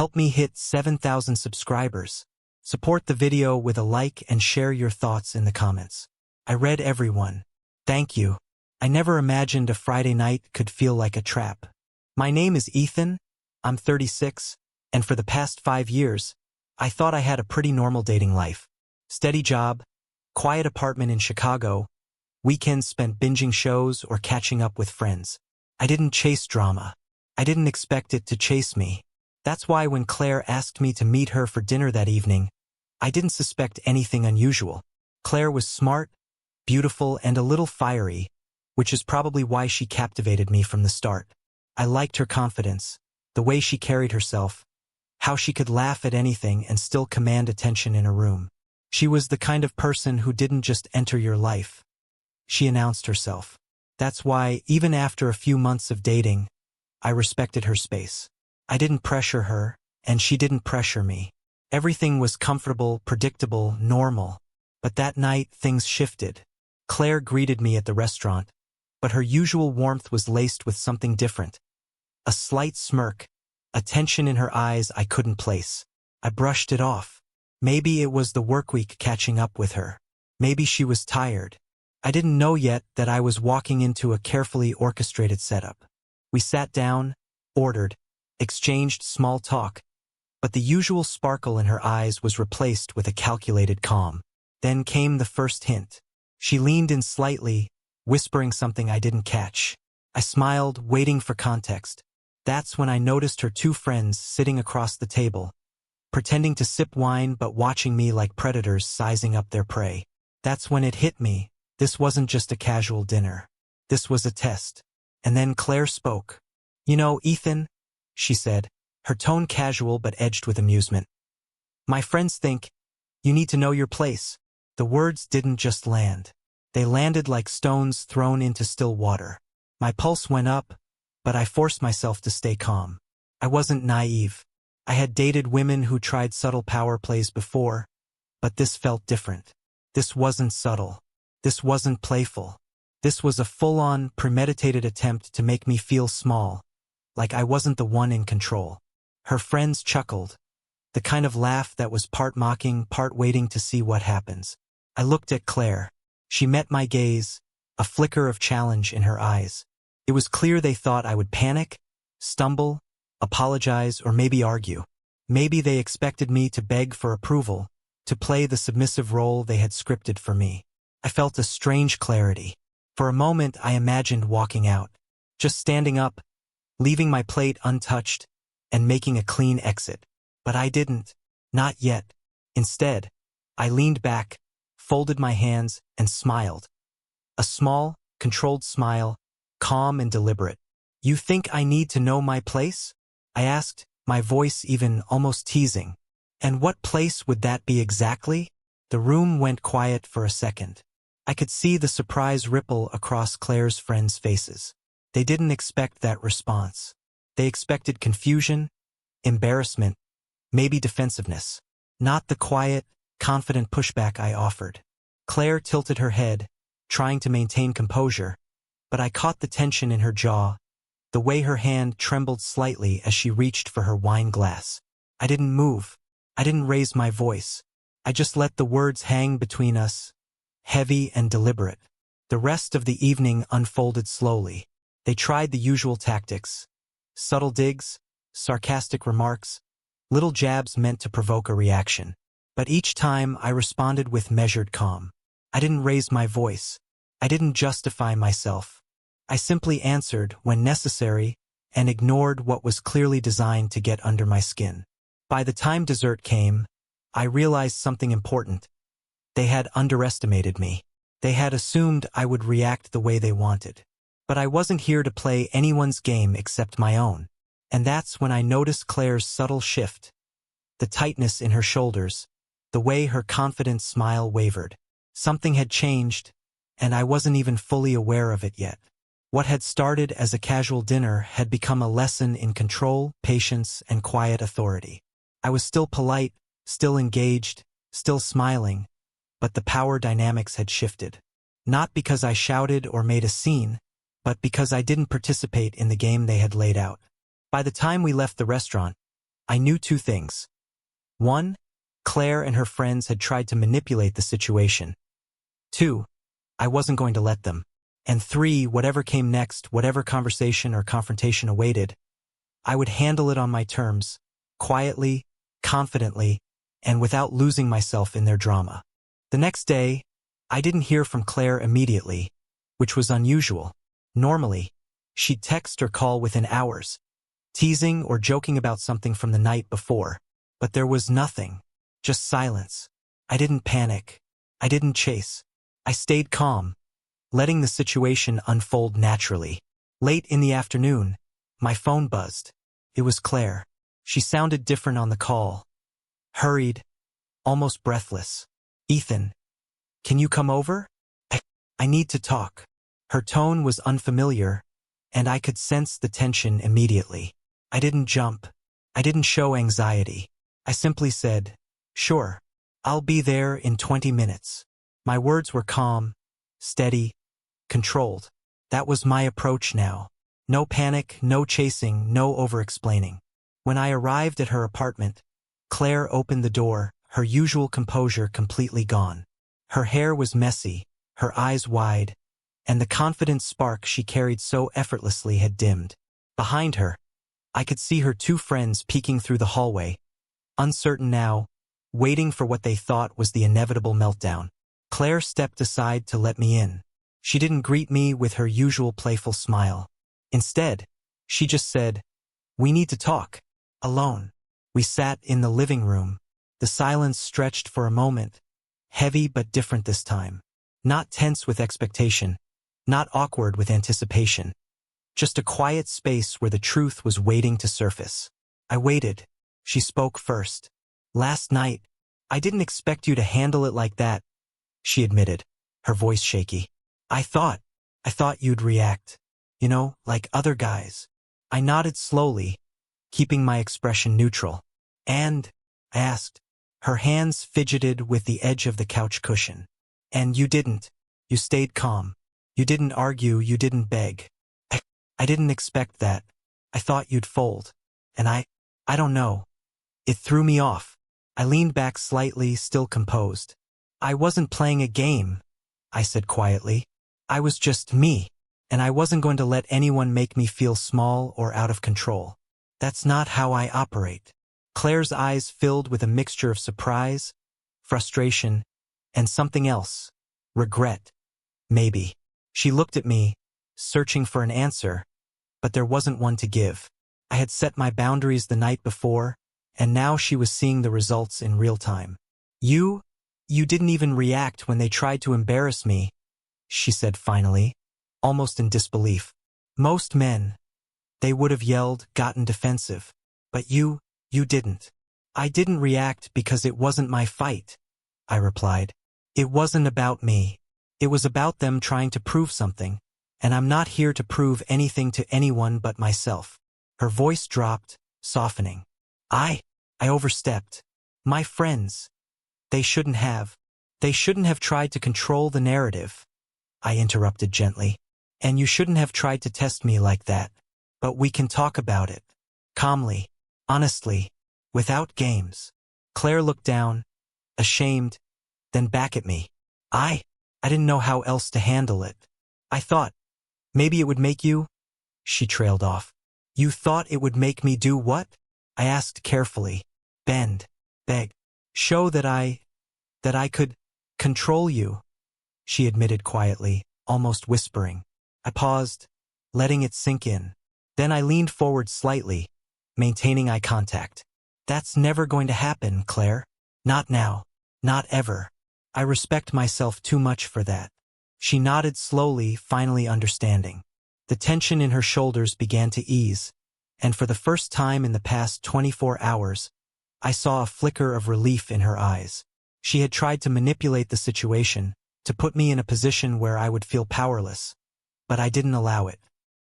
Help me hit 7,000 subscribers. Support the video with a like and share your thoughts in the comments. I read everyone. Thank you. I never imagined a Friday night could feel like a trap. My name is Ethan. I'm 36, and for the past 5 years, I thought I had a pretty normal dating life. Steady job, quiet apartment in Chicago, weekends spent binging shows or catching up with friends. I didn't chase drama. I didn't expect it to chase me. That's why when Claire asked me to meet her for dinner that evening, I didn't suspect anything unusual. Claire was smart, beautiful, and a little fiery, which is probably why she captivated me from the start. I liked her confidence, the way she carried herself, how she could laugh at anything and still command attention in a room. She was the kind of person who didn't just enter your life. She announced herself. That's why, even after a few months of dating, I respected her space. I didn't pressure her, and she didn't pressure me. Everything was comfortable, predictable, normal. But that night, things shifted. Claire greeted me at the restaurant, but her usual warmth was laced with something different. A slight smirk, a tension in her eyes I couldn't place. I brushed it off. Maybe it was the workweek catching up with her. Maybe she was tired. I didn't know yet that I was walking into a carefully orchestrated setup. We sat down, ordered, exchanged small talk, but the usual sparkle in her eyes was replaced with a calculated calm. Then came the first hint. She leaned in slightly, whispering something I didn't catch. I smiled, waiting for context. That's when I noticed her 2 friends sitting across the table, pretending to sip wine but watching me like predators sizing up their prey. That's when it hit me. This wasn't just a casual dinner. This was a test. And then Claire spoke. "You know, Ethan," she said, her tone casual but edged with amusement. "My friends think you need to know your place." The words didn't just land. They landed like stones thrown into still water. My pulse went up, but I forced myself to stay calm. I wasn't naive. I had dated women who tried subtle power plays before, but this felt different. This wasn't subtle. This wasn't playful. This was a full-on, premeditated attempt to make me feel small, like I wasn't the one in control. Her friends chuckled, the kind of laugh that was part mocking, part waiting to see what happens. I looked at Claire. She met my gaze, a flicker of challenge in her eyes. It was clear they thought I would panic, stumble, apologize, or maybe argue. Maybe they expected me to beg for approval, to play the submissive role they had scripted for me. I felt a strange clarity. For a moment, I imagined walking out, just standing up, leaving my plate untouched, and making a clean exit. But I didn't. Not yet. Instead, I leaned back, folded my hands, and smiled. A small, controlled smile, calm and deliberate. "You think I need to know my place?" I asked, my voice even almost teasing. "And what place would that be exactly?" The room went quiet for a second. I could see the surprise ripple across Claire's friends' faces. They didn't expect that response. They expected confusion, embarrassment, maybe defensiveness. Not the quiet, confident pushback I offered. Claire tilted her head, trying to maintain composure, but I caught the tension in her jaw, the way her hand trembled slightly as she reached for her wine glass. I didn't move. I didn't raise my voice. I just let the words hang between us, heavy and deliberate. The rest of the evening unfolded slowly. They tried the usual tactics. Subtle digs, sarcastic remarks, little jabs meant to provoke a reaction. But each time I responded with measured calm. I didn't raise my voice. I didn't justify myself. I simply answered when necessary and ignored what was clearly designed to get under my skin. By the time dessert came, I realized something important. They had underestimated me. They had assumed I would react the way they wanted. But I wasn't here to play anyone's game except my own. And that's when I noticed Claire's subtle shift. The tightness in her shoulders, the way her confident smile wavered. Something had changed, and I wasn't even fully aware of it yet. What had started as a casual dinner had become a lesson in control, patience, and quiet authority. I was still polite, still engaged, still smiling, but the power dynamics had shifted. Not because I shouted or made a scene, but because I didn't participate in the game they had laid out. By the time we left the restaurant, I knew two things. One, Claire and her friends had tried to manipulate the situation. Two, I wasn't going to let them. And three, whatever came next, whatever conversation or confrontation awaited, I would handle it on my terms, quietly, confidently, and without losing myself in their drama. The next day, I didn't hear from Claire immediately, which was unusual. Normally, she'd text or call within hours, teasing or joking about something from the night before. But there was nothing, just silence. I didn't panic. I didn't chase. I stayed calm, letting the situation unfold naturally. Late in the afternoon, my phone buzzed. It was Claire. She sounded different on the call. Hurried, almost breathless. "Ethan, can you come over? I need to talk." Her tone was unfamiliar, and I could sense the tension immediately. I didn't jump. I didn't show anxiety. I simply said, "Sure, I'll be there in 20 minutes." My words were calm, steady, controlled. That was my approach now. No panic, no chasing, no over-explaining. When I arrived at her apartment, Claire opened the door, her usual composure completely gone. Her hair was messy, her eyes wide, and the confident spark she carried so effortlessly had dimmed. Behind her, I could see her two friends peeking through the hallway, uncertain now, waiting for what they thought was the inevitable meltdown. Claire stepped aside to let me in. She didn't greet me with her usual playful smile. Instead, she just said, "We need to talk. Alone." We sat in the living room. The silence stretched for a moment, heavy but different this time. Not tense with expectation, not awkward with anticipation. Just a quiet space where the truth was waiting to surface. I waited. She spoke first. "Last night, I didn't expect you to handle it like that," she admitted, her voice shaky. I thought you'd react. You know, like other guys." I nodded slowly, keeping my expression neutral. "And?" I asked. Her hands fidgeted with the edge of the couch cushion. "And you didn't. You stayed calm. You didn't argue, you didn't beg." I didn't expect that. I thought you'd fold. And I don't know. It threw me off. I leaned back slightly, still composed. "I wasn't playing a game," I said quietly. "I was just me, and I wasn't going to let anyone make me feel small or out of control. That's not how I operate." Claire's eyes filled with a mixture of surprise, frustration, and something else. Regret. Maybe. She looked at me, searching for an answer, but there wasn't one to give. I had set my boundaries the night before, and now she was seeing the results in real time. You didn't even react when they tried to embarrass me," she said finally, almost in disbelief. "Most men, they would have yelled, gotten defensive. But you didn't." "I didn't react because it wasn't my fight," I replied. "It wasn't about me. It was about them trying to prove something, and I'm not here to prove anything to anyone but myself." Her voice dropped, softening. I overstepped. "My friends, they shouldn't have. They shouldn't have tried to control the narrative," I interrupted gently. "And you shouldn't have tried to test me like that. But we can talk about it. Calmly, honestly, without games." Claire looked down, ashamed, then back at me. I didn't know how else to handle it. "I thought maybe it would make you—" she trailed off. "You thought it would make me do what?" I asked carefully. "Bend, beg, show that I could control you," she admitted quietly, almost whispering. I paused, letting it sink in. Then I leaned forward slightly, maintaining eye contact. "That's never going to happen, Claire. Not now. Not ever. I respect myself too much for that." She nodded slowly, finally understanding. The tension in her shoulders began to ease, and for the first time in the past 24 hours, I saw a flicker of relief in her eyes. She had tried to manipulate the situation, to put me in a position where I would feel powerless, but I didn't allow it.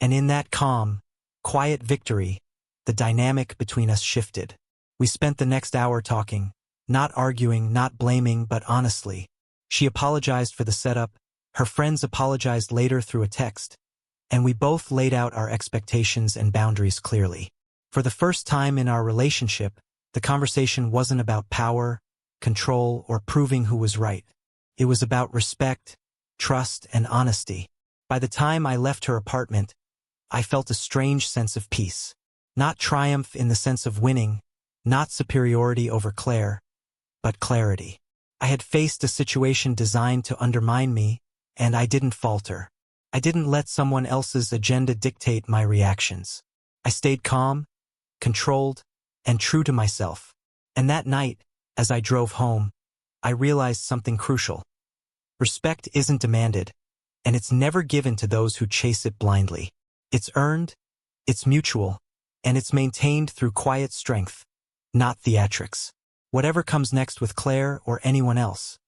And in that calm, quiet victory, the dynamic between us shifted. We spent the next hour talking, not arguing, not blaming, but honestly. She apologized for the setup, her friends apologized later through a text, and we both laid out our expectations and boundaries clearly. For the first time in our relationship, the conversation wasn't about power, control, or proving who was right. It was about respect, trust, and honesty. By the time I left her apartment, I felt a strange sense of peace. Not triumph in the sense of winning, not superiority over Claire, but clarity. I had faced a situation designed to undermine me, and I didn't falter. I didn't let someone else's agenda dictate my reactions. I stayed calm, controlled, and true to myself. And that night, as I drove home, I realized something crucial. Respect isn't demanded, and it's never given to those who chase it blindly. It's earned, it's mutual, and it's maintained through quiet strength, not theatrics. Whatever comes next with Claire or anyone else,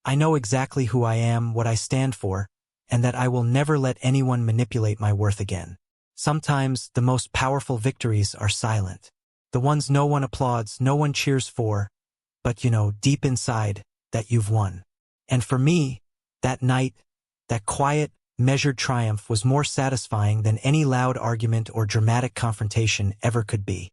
I know exactly who I am, what I stand for, and that I will never let anyone manipulate my worth again. Sometimes the most powerful victories are silent. The ones no one applauds, no one cheers for, but you know deep inside that you've won. And for me, that night, that quiet, measured triumph was more satisfying than any loud argument or dramatic confrontation ever could be.